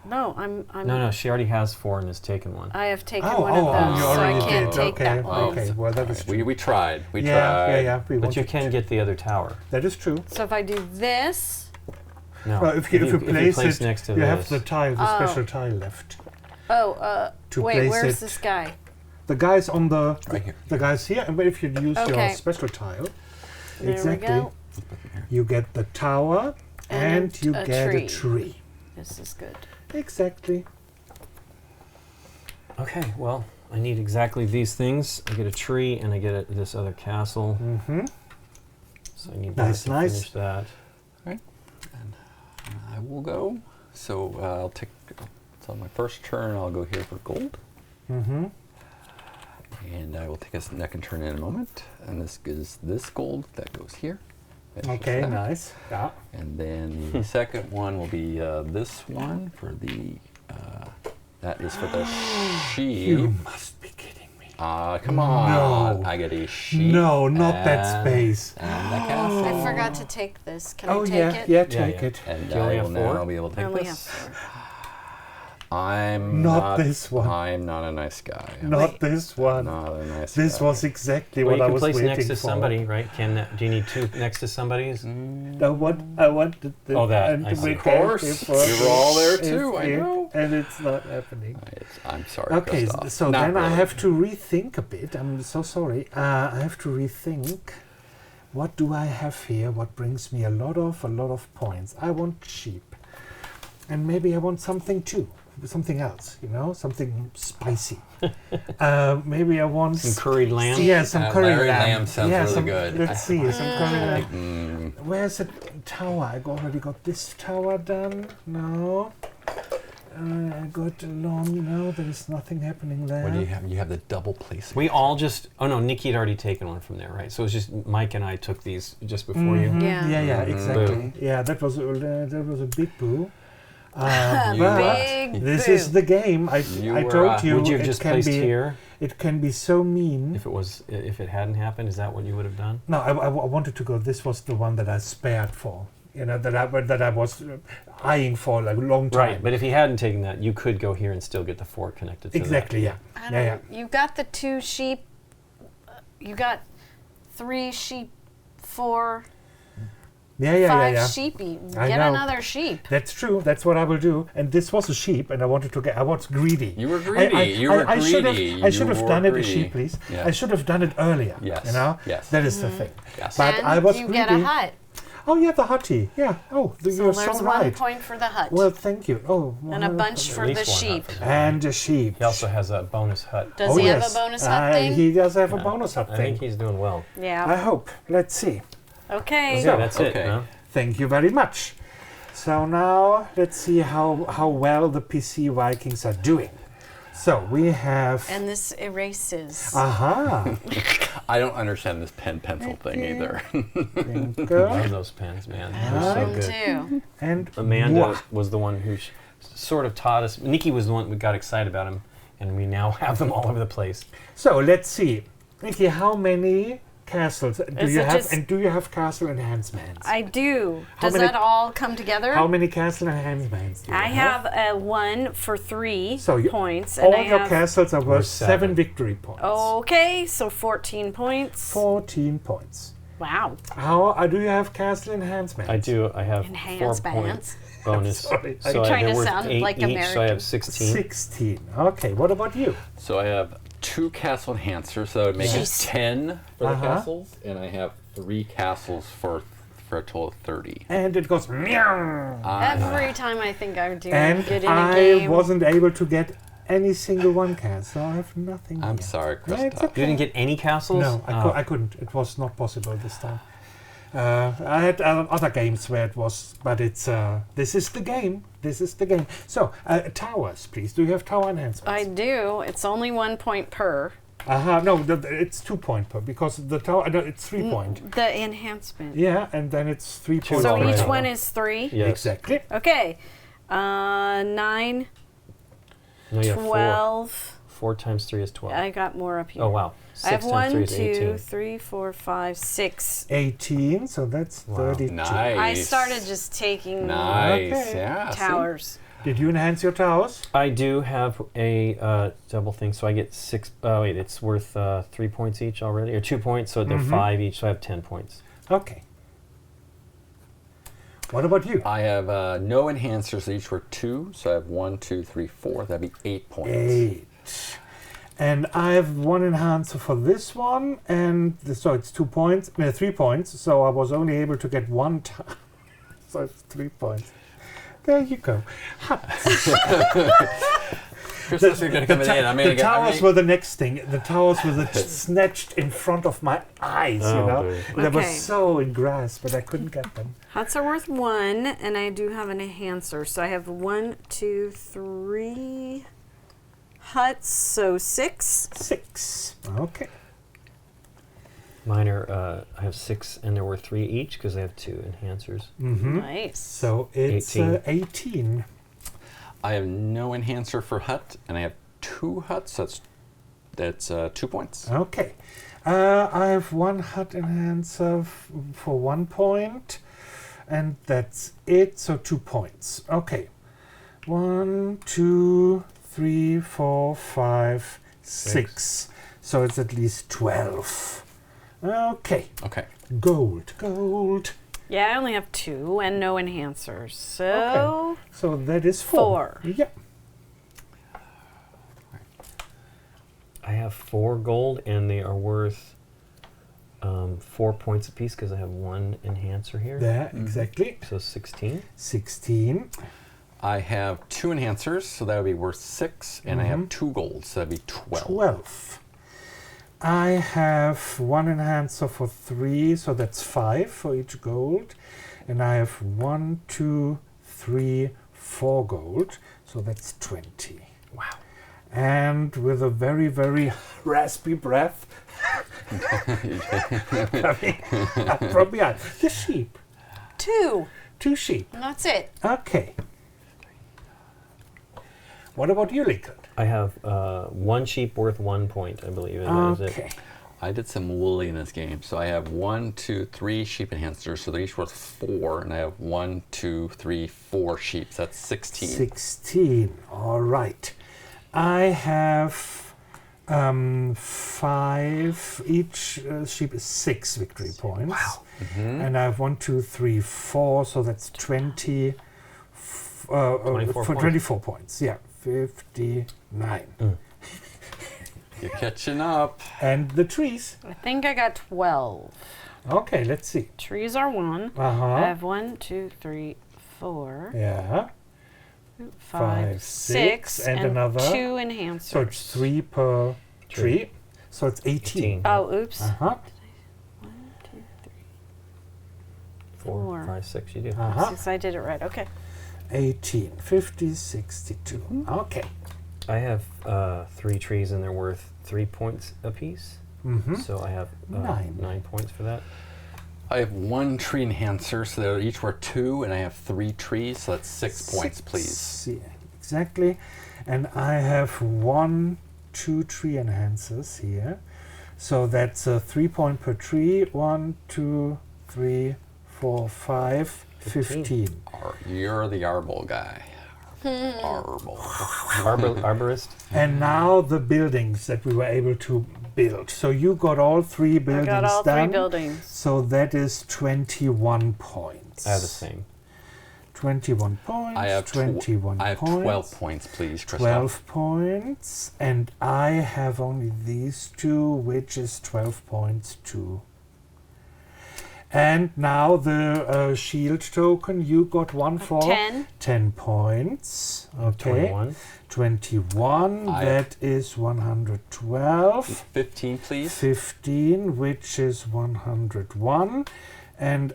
no, I'm. No, she already has 4 and has taken 1. I have taken Oh, one of oh, those, you so I already can't did. take Okay, that one. okay. Well, that is true. We tried. We yeah, tried. yeah. We But you wanted can to. get the other tower. That is true. So if I do this, No. Well, if you place it, next to you this, have the tile, the Oh. special tile left. To wait, place where's it- this guy? The guys on the Right here. the guys here, and if you use your Okay. special tile, There exactly, we go. you get the tower and you a get tree. a tree. This is good. Exactly. Okay, well, I need exactly these things. I get a tree and I get this other castle. Mm-hmm. So I need Nice, that to nice. finish that. And I will go. So I'll take. So on my first turn, I'll go here for gold. Mm-hmm. And I will take a second turn in a moment. And this is this gold that goes here. Finishes Okay, that. nice. Yeah. And then the second one will be this one for the. That is for the sheep. You must be kidding me. Come on. No. I get a sheep. No, not that and- space. And the castle. I forgot to take this. Can Oh I take yeah, it? yeah, Yeah, take yeah. it. And Do you only I have will now 4? be able to I take only this. have 4. I'm Not this one. I'm not a nice guy. I'm Not this one. not a nice This guy. was exactly Well, what you I can was place waiting next to for. somebody, right? Do you need 2 next to somebody's? I want the Oh, that, and I see. we Of can't course. afford We were all there it, too, I know. and it's not happening. I'm sorry. Okay, Christoph. so Not then I really. have to rethink a bit. I'm so sorry. I have to rethink. What do I have here? What brings me a lot of points? I want sheep, and maybe I want something too, something else. Something spicy. Maybe I want Some curried lamb? Yeah, some curry Larry lamb. lamb sounds yeah, really good. Let's see, some curry lamb. Mm, Where's the tower? I already got this tower done. No. I got along. No, there is nothing happening there. what do you have? You have the double placing. We all just. Oh no, Nikki had already taken one from there, right? So it was just Mike and I took these just before you. Yeah. Yeah, exactly. Boo. Yeah, that was a big boo. You But Big this boo. is the game. I were, told you Would you have it just can placed be here it can be so mean. if it hadn't happened? Is that what you would have done? No, I wanted to go. This was the one that I spared for. That I was eyeing for like a long time. Right, but if he hadn't taken that, you could go here and still get the 4 connected to Exactly. Yeah. I Yeah. don't, You got the 2 sheep. You got 3 sheep, 4. Yeah. sheepy. I Get know. another sheep. That's true. That's what I will do. And this was a sheep, and I wanted to get. I was greedy. You were greedy. I should have. greedy. I should have You done were it a greedy. sheep, please. Yeah. I should have done it earlier. Yes. You know. Yes. That is the thing. Yes. But And I was you greedy. get a hut. Oh yeah, the hutty. Yeah. Oh, So you're there's so 1 right. point for the hut. Well, thank you. Oh. and a bunch At for least the one hut sheep. for the- And a sheep. He also has a bonus hut. Does he have a bonus hut thing? He does have a bonus hut I thing. think he's doing well. Yeah. I hope. Let's see. Okay. Yeah, that's okay. it. Huh? Thank you very much. So now let's see how well the PC Vikings are doing. So we have. And this erases. Aha. I don't understand this pen pencil thing either. Love those pens, man. They're so One, good. two. And Amanda mwah. was the one who sort of taught us. Nikki was the one who got excited about him, and we now have them all over the place. So let's see. Nikki, how many castles do Is you it have? just- And do you have castle enhancements? I do. How Does many- that all come together? How many castle enhancements do you I have a 1 for 3 So you- points. All And I your have, castles are worth seven. 7 victory points. okay, so 14 points. 14 points. Wow. How do you have castle enhancements? I do. I have 4 Enhancements. points bonus. sorry. So I'm trying they're to worth sound 8 like each, so I American. have 16. 16. Okay, what about you? So I have 2 castle enhancers, so that would make Jeez. it 10 for the Uh-huh. castles, and I have 3 castles for a total of 30. And it goes meow. Every time I think I'm doing And good in a I game. wasn't able to get any single one cast, so I have nothing. I'm yet. sorry, Yeah, it's Christoph. You didn't get any castles? No, Oh. I couldn't. It was not possible this time. I had other games where it was, but it's this is the game. This is the game. So towers, please. Do you have tower enhancements? I do. It's only 1 point per. No, it's 2 point per because the tower. No, it's 3 point. The enhancement. Yeah, and then it's 3 point. So Alright. each one is 3. Yes. Exactly. Okay. 9, No, you have 12. 4 times 3 is 12. I got more up here. Oh, wow. I have 6 times 3 1, is 2, 18. 3, 4, 5, 6. 18. So that's Wow. 32. Nice. I started just taking Nice. Okay. Yeah. see? towers. Did you enhance your towers? I do have a double thing, so I get 6. Oh, wait, it's worth 3 points each already, or 2 points, so they're 5 each, so I have 10 points. Okay. What about you? I have no enhancers, each were 2, so I have 1, 2, 3, 4. That'd be 8 points. 8. And I have 1 enhancer for this one, and so it's 2 points, 3 points. So I was only able to get 1 time. So it's 3 points. There you go. Christoph, you're going to come in. I'm The going to towers were the next thing. The towers were snatched in front of my eyes, you Oh, know. boy. They were Okay. so in grasp, but I couldn't get them. Huts are worth 1, and I do have an enhancer. So I have 1, 2, 3 huts, so 6. 6. Okay. Mine are, I have 6, and they're worth 3 each, because I have 2 enhancers. Mm-hmm. Nice. So it's 18. 18. I have no enhancer for hut, and I have 2 huts. That's 2 points. Okay. I have 1 hut enhancer for 1 point, and that's it. So 2 points. Okay. 1, 2, 3, 4, 5, 6. So it's at least 12. Okay. Okay. Gold. Gold. Yeah, I only have 2 and no enhancers. So Okay. So that is 4. 4. Yeah. I have 4 gold, and they are worth 4 points apiece, because I have 1 enhancer here. There, exactly. So 16. 16. I have 2 enhancers, so that would be worth 6, and I have 2 golds, so that'd be 12. 12. I have 1 enhancer for 3, so that's 5 for each gold. And I have 1, 2, 3, 4 gold, so that's 20. Wow. And with a very, very raspy breath, from behind, the sheep. 2. 2 sheep. And that's it. Okay. What about you, Lincoln? I have 1 sheep worth 1 point, I believe. And that is it. Okay. I did some woolly in this game, so I have 1, 2, 3 sheep enhancers, so they're each worth 4, and I have 1, 2, 3, 4 sheep, so that's 16. 16. All right. I have 5. Each sheep is 6 victory points. Wow. And I have 1, 2, 3, 4, so that's 20. 24 points. Yeah, 59. You're catching up. And the trees. I think I got 12. Okay, let's see. Trees are 1. I have 1, 2, 3, 4. Yeah. 5, 6, and another 2 enhancers. So it's 3 per tree. So it's 18. Oh, oops. 1, 2, 3, 4, 5, 6. You do. 6. I did it right. Okay. 18, 50, 62. Okay. I have 3 trees and they're worth 3 points apiece. So I have 9 points for that. I have 1 tree enhancer, so they're each worth 2, and I have 3 trees, so that's 6 points, please. Yeah, exactly. And I have 1, 2 tree enhancers here. So that's 3 points per tree. 1, 2, 3, 4, 5, 15. You're the Arbol guy. Arbol. Arborist. And now the buildings that we were able to build. So you got all 3 buildings I got all done. 3 buildings. So that is 21 points. I have the same. 21 points. I have 21 I have points. 12 points, please, Christoph. 12 points. And I have only these 2, which is 12 points too. And now the shield token, you got 1 for 10 points. Okay. 21. That is 112. 15, please. 15, which is 101. And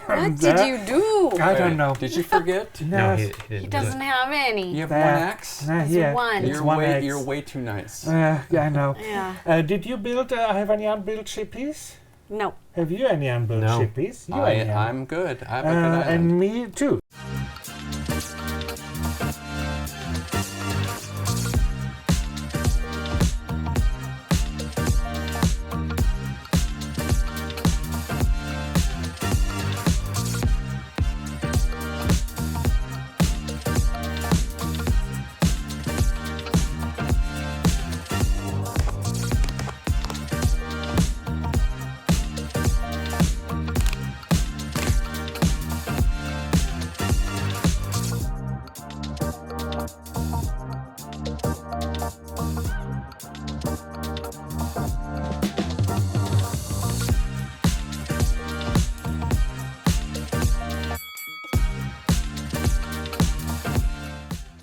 what did you do? I don't know. Did you forget? No, he He doesn't have any. You have 1 axe? Yeah, one. it's one axe. You're way too nice. Yeah, I know. Yeah. Did you build, have any unbuilt shippies? No. Have you any unbuilt No. shippies? I'm good. I have a good island. And me too.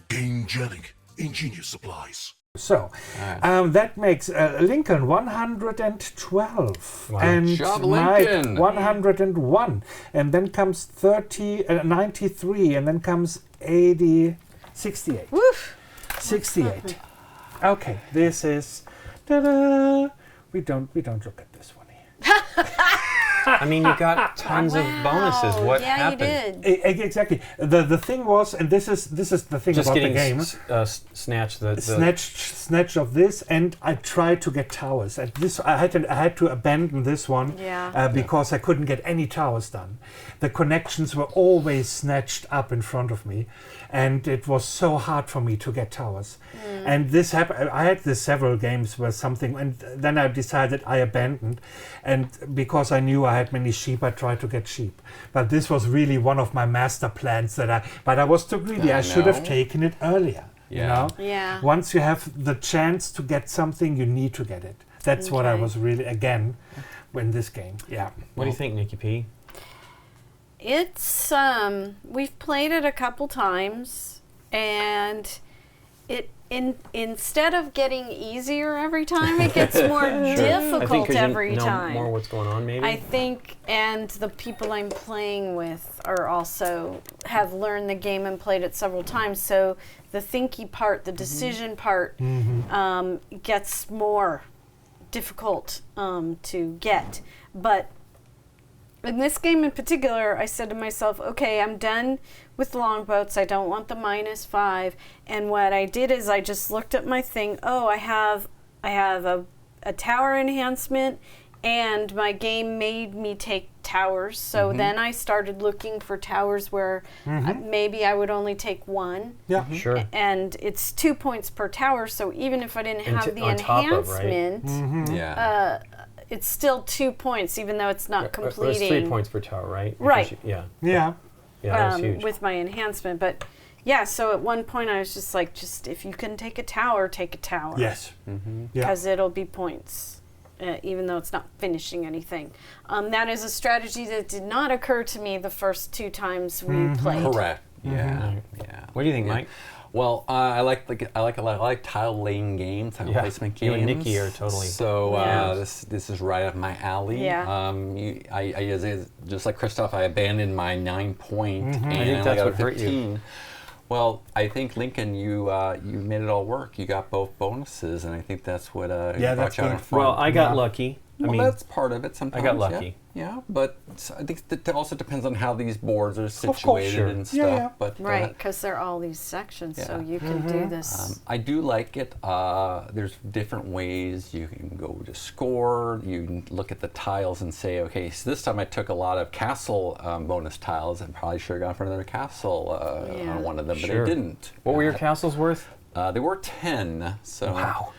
Gamegenic. Ingenious supplies. So, that makes Lincoln 112. Wow. And Job, Mike Lincoln. 101. And then comes 93. And then comes 68. Woof. 68. Okay, this is... Ta-da! We don't look at this one here. I mean, you got tons of bonuses. What yeah, happened? you did. Exactly. The thing was, and this is the thing Just about the getting game. snatched the Snatch of this, and I tried to get towers. At this, I had to abandon this one because I couldn't get any towers done. The connections were always snatched up in front of me, and it was so hard for me to get towers. And this happened. I had this several games where something, and then I decided I abandoned, and because I knew I had many sheep, I tried to get sheep. But this was really one of my master plans but I was too greedy. I should have taken it earlier. Yeah. You know? Yeah. Once you have the chance to get something, you need to get it. That's what I was really, again, in this game. Yeah. What do you think, Nikki P? It's we've played it a couple times, and instead of getting easier every time, it gets more difficult every time. More what's going on, maybe. I think, and the people I'm playing with are also have learned the game and played it several times. So the thinky part, the decision part, gets more difficult to get. But in this game in particular, I said to myself, okay, I'm done with longboats. I don't want the -5. And what I did is I just looked at my thing. Oh, I have a tower enhancement, and my game made me take towers. So then I started looking for towers where maybe I would only take 1. Yeah. Sure. And it's 2 points per tower. So even if I didn't have the on top of, right? enhancement, it's still 2 points, even though it's not It completing. was 3 points per tower, right? Right. Because yeah. Yeah. Yeah, that was huge. With my enhancement. But yeah, so at one point I was just like, just if you can take a tower, take a tower. Yes. Yeah. Because it'll be points, even though it's not finishing anything. That is a strategy that did not occur to me the first 2 times we played. Correct. Yeah. What do you think, Mike? Well, I like tile laying games, tile placement games. You and Nikki are totally. So Yeah. this is right up my alley. Yeah. I just like Christoph, I abandoned my 9 point, and I think only that's got what a hurt you. 15. Well, I think Lincoln, you made it all work. You got both bonuses, and I think that's what Yeah, brought that's you out in good. front. Well, I got lucky. I Well, mean, that's part of it. Sometimes I got lucky. Yeah, but I think that also depends on how these boards are situated course, sure. and stuff. Yeah, yeah. But Right, because there are all these sections, so Yeah. you can do this. I do like it. There's different ways you can go to score. You can look at the tiles and say, okay, so this time I took a lot of castle bonus tiles. I probably should have gone for another castle on one of them, but Sure. I didn't. what were your castles worth? They were 10. So Wow.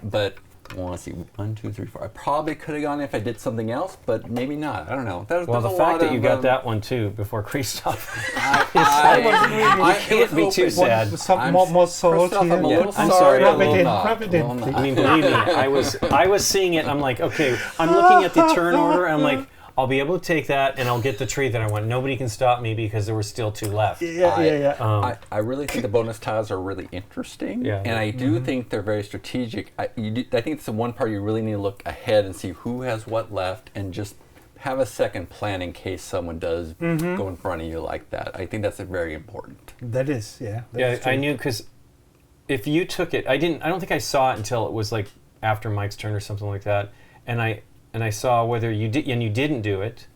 but well, let's see, 1, 2, 3, 4. I probably could have gone if I did something else, but maybe not. I don't know. Well, the fact that you got that one too before Christoph. I can't be too sad. Some more salt Christoph, here. I'm a little I'm sorry. sorry, I rub it will in, not. rub it in, Will not. please. I mean, believe me, I was seeing it. I'm like, okay, I'm looking at the turn order. And I'm like, I'll be able to take that, and I'll get the tree that I want. Nobody can stop me because there were still 2 left. Yeah. I really think the bonus tiles are really interesting, Yeah. and I do think they're very strategic. I think it's the one part you really need to look ahead and see who has what left, and just have a second plan in case someone does go in front of you like that. I think that's very important. That is, yeah. Yeah, That's true. I knew because if you took it, I don't think I saw it until it was like after Mike's turn or something like that, and I saw whether you did and you didn't do it,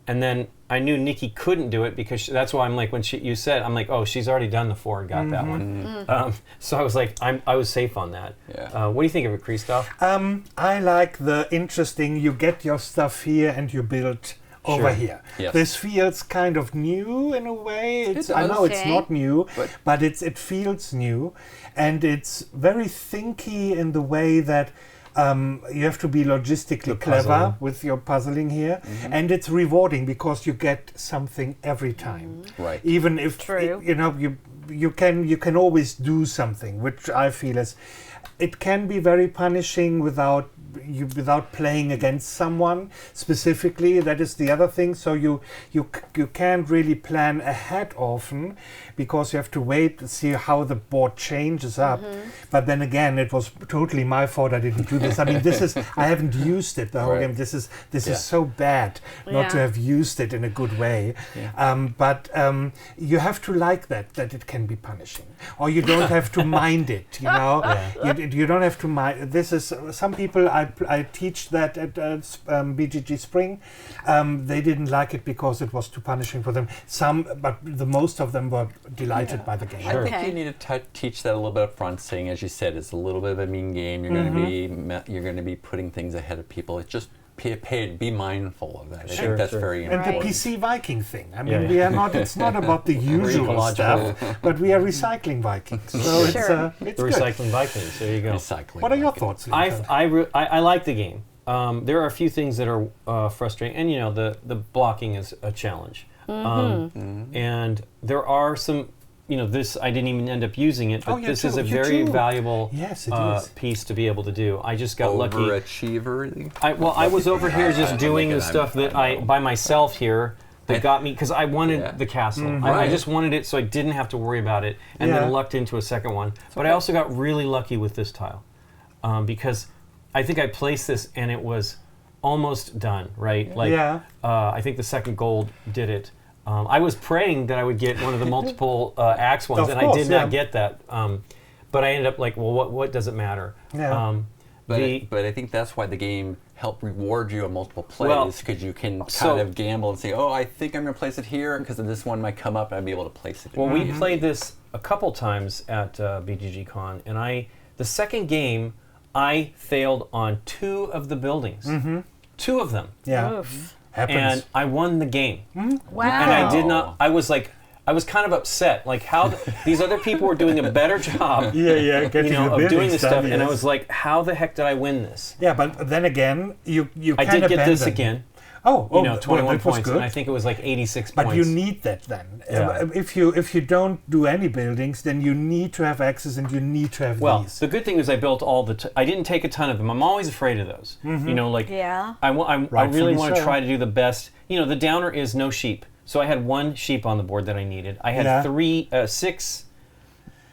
and then I knew Nikki couldn't do it because that's why I'm like when you said I'm like, oh, she's already done the 4 and got that one. So I was like, I was safe on that. Yeah. What do you think of it, Christoph? I like the interesting, you get your stuff here and you build over Sure. here. Yes. This feels kind of new in a way. I know it's Okay. not new, But- but it feels new. And it's very thinky in the way that you have to be logistically clever puzzling. with your puzzling here. And it's rewarding because you get something every time. Right. Even if True. you can always do something, which I feel is it can be very punishing without playing against someone specifically. That is the other thing. So you can't really plan ahead often because you have to wait to see how the board changes up. But then again, it was totally my fault I didn't do this. I mean, I haven't used it the whole Right. game. This is so bad not to Yeah. have used it in a good way. But you have to like that it can be punishing, or you don't have to mind it. You don't have to mind. This is some people I teach that at BGG Spring. They didn't like it because it was too punishing for them. But the most of them were delighted by the game. I think Okay. you need to teach that a little bit up front, saying, as you said, it's a little bit of a mean game. You're going to be putting things ahead of people. It's just be mindful of that. I Sure, think that's sure. very And important. the PC Viking thing. I mean, Yeah. we are not. It's not about the usual Ecological. stuff, but we are recycling Vikings. So it's Sure. it's The good. recycling Vikings. There you go. Recycling. What are your market. thoughts, I Lincoln? like the game. There are a few things that are frustrating, and the blocking is a challenge. And there are some, this I didn't even end up using it, but Oh, yeah, this is too. a You very too. valuable Yes, it is. piece to be able to do. I just got lucky. Overachiever. I was over here just doing the Lincoln, stuff that I know. by myself here that got me because I wanted Yeah. the castle. I Right. just wanted it so I didn't have to worry about it, and Yeah. then lucked into a second one. But I also got really lucky with this tile because I think I placed this and it was almost done. Right? Like Yeah. I think the second gold did it. I was praying that I would get one of the multiple axe ones, Of and course, I did yeah. not get that. But I ended up like, well, what does it matter? Yeah. But The- but I think that's why the game helped reward you on multiple Well, plays, because you can so- kind of gamble and say, oh, I think I'm going to place it here because this one might come up and I'll be able to place it. Well, we immediately. played this a couple times at BGG Con, and the second game, I failed on 2 of the buildings. 2 of them. Yeah. Oof. Happens. And I won the game. Wow. And I did not, I was like, I was kind of upset, like how these other people were doing a better job, Getting the of doing buildings this done, stuff, and I yes. was like, how the heck did I win this? Yeah, but then again, you I kind did of get this bend them. again. Oh, 21 that was points, good. and I think it was like 86 But points. you need that then. Yeah. If you don't do any buildings, then you need to have access and you need to have Well, these. the good thing is I built all the. I didn't take a ton of them. I'm always afraid of those. You know, like Yeah. I really Rightfully want to so. try to do the best. You know, the downer is no sheep. So I had 1 sheep on the board that I needed. I had 6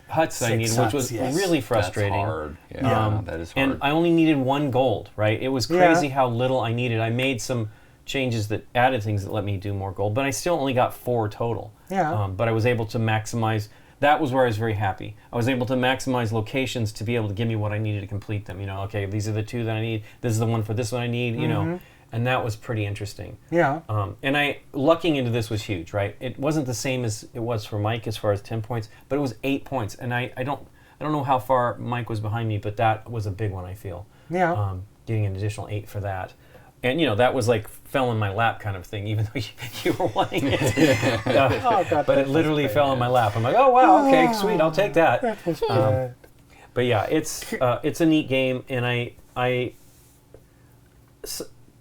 huts that I 6 needed, huts, which was yes. really frustrating. That's hard. Yeah, that is hard. And I only needed 1 gold, right? It was crazy how little I needed. I made some changes that added things that let me do more gold, but I still only got 4 total. Yeah. But I was able to maximize. That was where I was very happy. I was able to maximize locations to be able to give me what I needed to complete them. You know, okay, these are the 2 that I need. This is the one for this one I need. You know, and that was pretty interesting. Yeah. And lucking into this was huge, right? It wasn't the same as it was for Mike as far as 10 points, but it was 8 points. And I don't know how far Mike was behind me, but that was a big one, I feel. Yeah. Getting an additional 8 for that. And, you know, that was like fell in my lap kind of thing, even though you were wanting it. God, But it literally fell in my lap. I'm like, oh, wow, okay, sweet, I'll take that. That was bad. But yeah, it's a neat game, and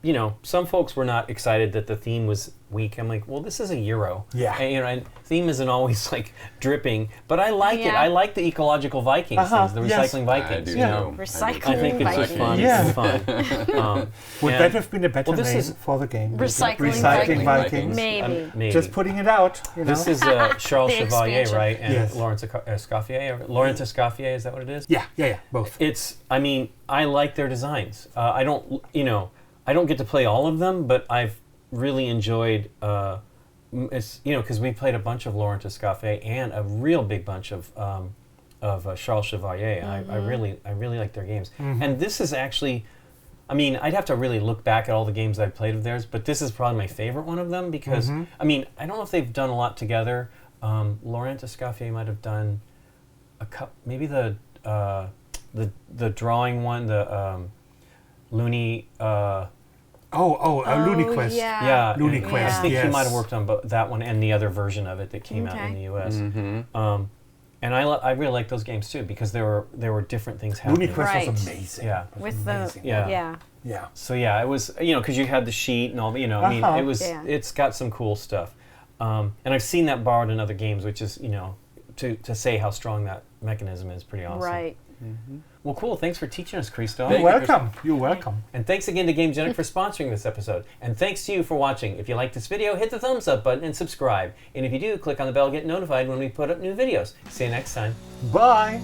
you know, some folks were not excited that the theme was weak. I'm like, well, this is a Euro. Yeah. And, you know, and theme isn't always like dripping, but I like it. Yeah. I like the ecological Vikings things, the yes. recycling I Vikings. do You know, too. Recycling I think it's just fun. Yeah. It's fun. Would and- that have been a better well, this name is- for the game? Recycling Recycling Vikings. Vikings. Maybe. maybe. Just putting it out. You know? This is Charles The Chevallier, expansion. right? And Yes. Laurent Escoffier. Laurent Escoffier, is that what it is? yeah, both. I mean, I like their designs. I don't get to play all of them, but I've really enjoyed, because we played a bunch of Laurent Escoffier and a real big bunch of Charles Chevallier. I really like their games. And this is actually, I mean, I'd have to really look back at all the games I've played of theirs, but this is probably my favorite one of them because, I mean, I don't know if they've done a lot together. Laurent Escoffier might have done a couple, maybe the drawing one, the Looney. Looney Quest. Yeah. Yeah, Looney and Quest, I think he yes. might have worked on that one and the other version of it that came out in the U.S. And I really like those games too because there were different things happening. Looney Quest Right. was amazing. Yeah. It was With amazing. the Yeah. Yeah. So yeah, it was because you had the sheet and all. I mean, it was Yeah. it's got some cool stuff. And I've seen that borrowed in other games, which is to say how strong that mechanism is pretty awesome. Right. Well, cool. Thanks for teaching us, Christoph. You're welcome. You're welcome. And thanks again to Gamegenic for sponsoring this episode. And thanks to you for watching. If you like this video, hit the thumbs up button and subscribe. And if you do, click on the bell to get notified when we put up new videos. See you next time. Bye.